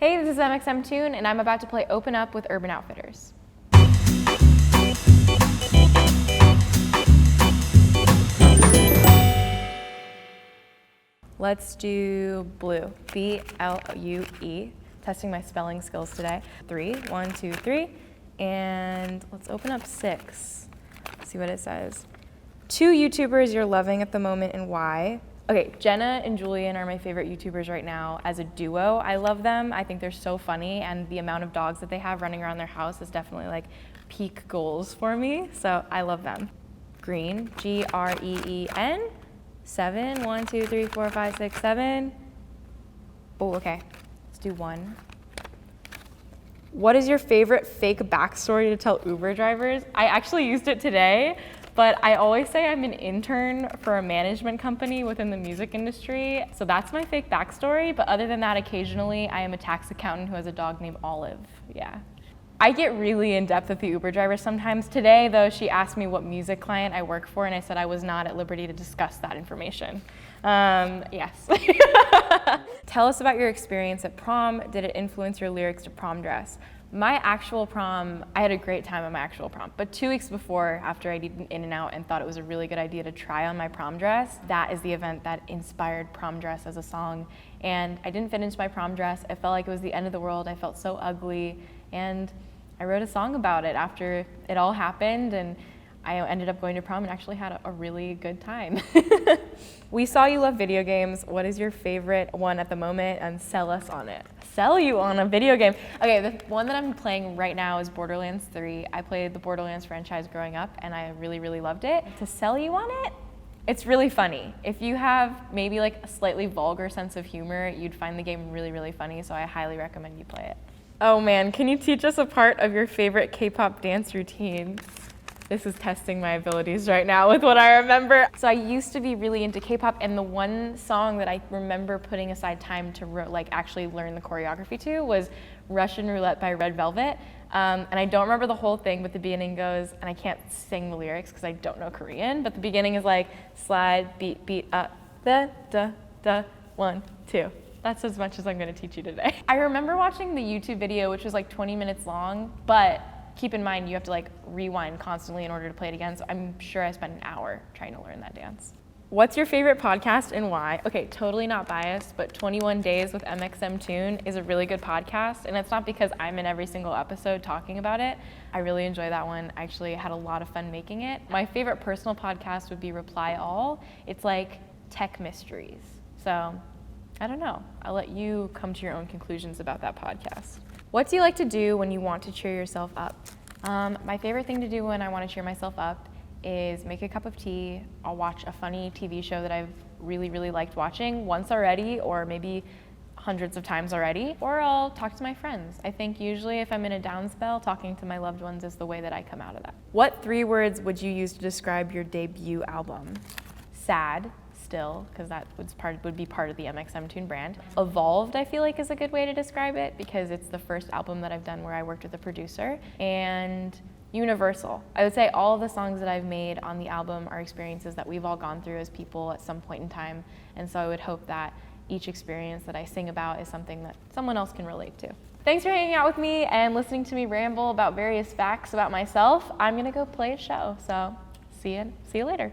Hey, this is mxmtoon, and I'm about to play Open Up with Urban Outfitters. Let's do blue, B-L-U-E. Testing my spelling skills today. 3, 1, 2, 3, and let's open up 6. See what it says. 2 YouTubers you're loving at the moment and why? Okay, Jenna and Julian are my favorite YouTubers right now as a duo. I love them. I think they're so funny, and the amount of dogs that they have running around their house is definitely like peak goals for me, so I love them. Green, G-R-E-E-N. 7, 1, 2, 3, 4, 5, 6, 7. Oh, okay, let's do 1. What is your favorite fake backstory to tell Uber drivers? I actually used it today, but I always say I'm an intern for a management company within the music industry. So that's my fake backstory, but other than that, occasionally I am a tax accountant who has a dog named Olive, yeah. I get really in depth with the Uber driver sometimes. Today, though, she asked me what music client I work for, and I said I was not at liberty to discuss that information. Yes. Tell us about your experience at prom. Did it influence your lyrics to prom dress? My actual prom, I had a great time at my actual prom, but 2 weeks before, after I'd eaten In-N-Out and thought it was a really good idea to try on my prom dress, that is the event that inspired prom dress as a song. And I didn't finish my prom dress. I felt like it was the end of the world. I felt so ugly. And I wrote a song about it after it all happened, and I ended up going to prom and actually had a really good time. We saw you love video games. What is your favorite one at the moment, and sell us on it? Sell you on a video game. Okay, the one that I'm playing right now is Borderlands 3. I played the Borderlands franchise growing up, and I really, really loved it. To sell you on it, it's really funny. If you have maybe like a slightly vulgar sense of humor, you'd find the game really, really funny, so I highly recommend you play it. Oh man, can you teach us a part of your favorite K-pop dance routine? This is testing my abilities right now with what I remember. So I used to be really into K-pop, and the one song that I remember putting aside time to actually learn the choreography to was Russian Roulette by Red Velvet. And I don't remember the whole thing, but the beginning goes, and I can't sing the lyrics because I don't know Korean, but the beginning is like, slide, beat, beat, up, da, da, da, 1, 2. That's as much as I'm gonna teach you today. I remember watching the YouTube video, which was like 20 minutes long, but keep in mind you have to like rewind constantly in order to play it again, so I'm sure I spent an hour trying to learn that dance. What's your favorite podcast and why? Okay, totally not biased, but 21 Days with mxmtoon is a really good podcast, and it's not because I'm in every single episode talking about it. I really enjoy that one. I actually had a lot of fun making it. My favorite personal podcast would be Reply All. It's like tech mysteries. So I don't know. I'll let you come to your own conclusions about that podcast. What do you like to do when you want to cheer yourself up? My favorite thing to do when I want to cheer myself up is make a cup of tea. I'll watch a funny TV show that I've really, really liked watching once already, or maybe hundreds of times already, or I'll talk to my friends. I think usually if I'm in a down spell, talking to my loved ones is the way that I come out of that. What 3 words would you use to describe your debut album? Sad. Still, because that would be part of the mxmtoon brand. Evolved, I feel like, is a good way to describe it because it's the first album that I've done where I worked with a producer. And universal. I would say all of the songs that I've made on the album are experiences that we've all gone through as people at some point in time. And so I would hope that each experience that I sing about is something that someone else can relate to. Thanks for hanging out with me and listening to me ramble about various facts about myself. I'm gonna go play a show, so see you later.